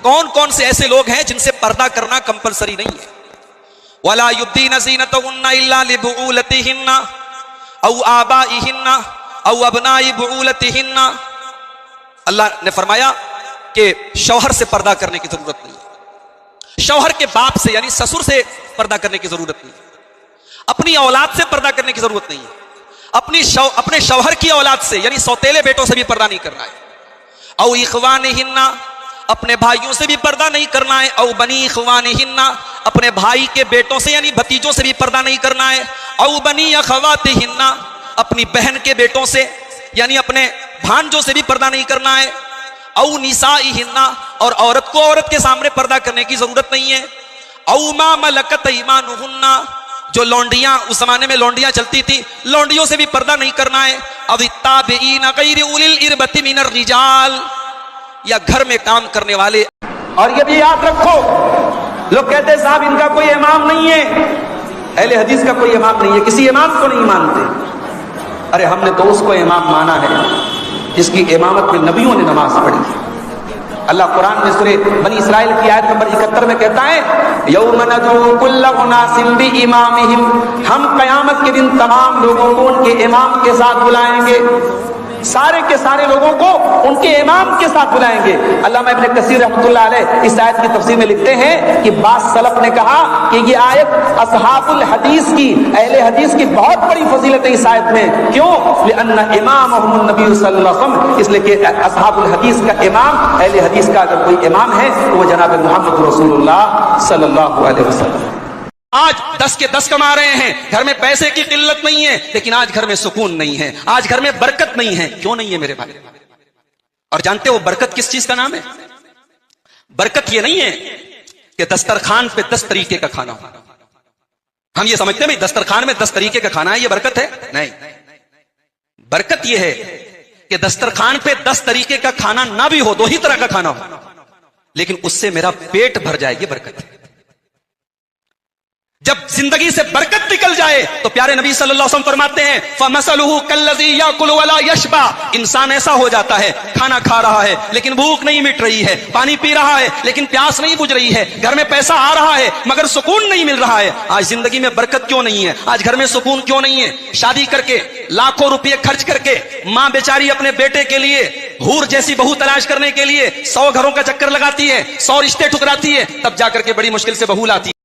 کون کون سے ایسے لوگ ہیں جن سے پردہ کرنا کمپلسری نہیں ہے؟ وَلَا يُبْدِينَ زِينَتَهُنَّ إِلَّا لِبُعُولَتِهِنَّ أَوْ آبَائِهِنَّ أَوْ أَبْنَاءِ بُعُولَتِهِنَّ. اللہ نے فرمایا کہ شوہر سے پردہ کرنے کی ضرورت نہیں ہے، شوہر کے باپ سے یعنی سسر سے پردہ کرنے کی ضرورت نہیں ہے، اپنی اولاد سے پردہ کرنے کی ضرورت نہیں ہے، اپنے شوہر کی اولاد سے یعنی سوتیلے بیٹوں سے بھی پردہ نہیں کرنا ہے. او اخوانہن، اپنے بھائیوں سے بھی پردہ نہیں کرنا ہے. او بنی اخوانہن، اپنے بھائی کے بیٹوں سے یعنی بھتیجوں سے بھی پردہ نہیں کرنا ہے. او بنی اخواتہن، اپنی بہن کے بیٹوں سے یعنی اپنے بھانجوں سے بھی پردہ نہیں کرنا ہے. او نسائہن، اور عورت کو عورت کے سامنے پردہ کرنے کی ضرورت نہیں ہے. او ما ملکت ایمانہن، جو لونڈیاں اس زمانے میں لونڈیاں چلتی تھی، لونڈیوں سے بھی پردہ نہیں کرنا ہے. اب التابعین غیر اولی الاربۃ من الرجال، یا گھر میں کام کرنے والے. اور یہ بھی یاد رکھو، لوگ کہتے ہیں صاحب ان کا کوئی امام نہیں ہے، اہل حدیث کا کوئی امام نہیں ہے، کسی امام کو نہیں مانتے. ارے ہم نے تو اس کو امام مانا ہے جس کی امامت میں نبیوں نے نماز پڑھی. اللہ قرآن میں سورہ بنی اسرائیل کی آیت نمبر 71 میں کہتا ہے یوم ندعو کل اناس بامامہم، ہم قیامت کے دن تمام لوگوں کو ان کے امام کے ساتھ بلائیں گے، سارے کے سارے لوگوں کو ان کے امام کے ساتھ بلائیں گے. علامہ ابن کثیر رحمۃ اللہ علیہ اس آیت کی تفسیر میں لکھتے ہیں کہ بعض سلف نے کہا کہ یہ آیت اصحاب الحدیث کی، اہل حدیث کی بہت بڑی فضیلت ہے اس آیت میں. کیوں؟ لأن امامہم النبی صلی اللہ علیہ وسلم، اس لیے کہ اصحاب الحدیث کا امام، اہل حدیث کا اگر کوئی امام ہے تو وہ جناب محمد رسول اللہ صلی اللہ علیہ وسلم. آج 10 کے 10 کما رہے ہیں، گھر میں پیسے کی قلت نہیں ہے، لیکن آج گھر میں سکون نہیں ہے، آج گھر میں برکت نہیں ہے. کیوں نہیں ہے میرے بھائی؟ اور جانتے ہو برکت کس چیز کا نام ہے؟ برکت یہ نہیں ہے کہ دسترخوان پہ 10 طریقے کا کھانا ہو. ہم یہ سمجھتے ہیں بھائی دسترخوان میں 10 طریقے کا کھانا ہے، یہ برکت ہے؟ نہیں. برکت یہ ہے کہ دسترخوان پہ 10 طریقے کا کھانا نہ بھی ہو، 2 ہی طرح کا کھانا ہو، لیکن اس سے میرا پیٹ بھر جائے، یہ برکت ہے. جب زندگی سے برکت نکل جائے تو پیارے نبی صلی اللہ علیہ وسلم فرماتے ہیں فَمَثَلُهُ كَالَّذِي يَأْكُلُ وَلَا يَشْبَعُ، انسان ایسا ہو جاتا ہے کھانا کھا رہا ہے لیکن بھوک نہیں مٹ رہی ہے، پانی پی رہا ہے لیکن پیاس نہیں بجھ رہی ہے، گھر میں پیسہ آ رہا ہے مگر سکون نہیں مل رہا ہے. آج زندگی میں برکت کیوں نہیں ہے؟ آج گھر میں سکون کیوں نہیں ہے؟ شادی کر کے لاکھوں روپے خرچ کر کے ماں بیچاری اپنے بیٹے کے لیے حور جیسی بہو تلاش کرنے کے لیے 100 گھروں کا چکر لگاتی ہے، 100 رشتے ٹھکراتی ہے، تب جا کر کے بڑی مشکل سے بہو لاتی ہے.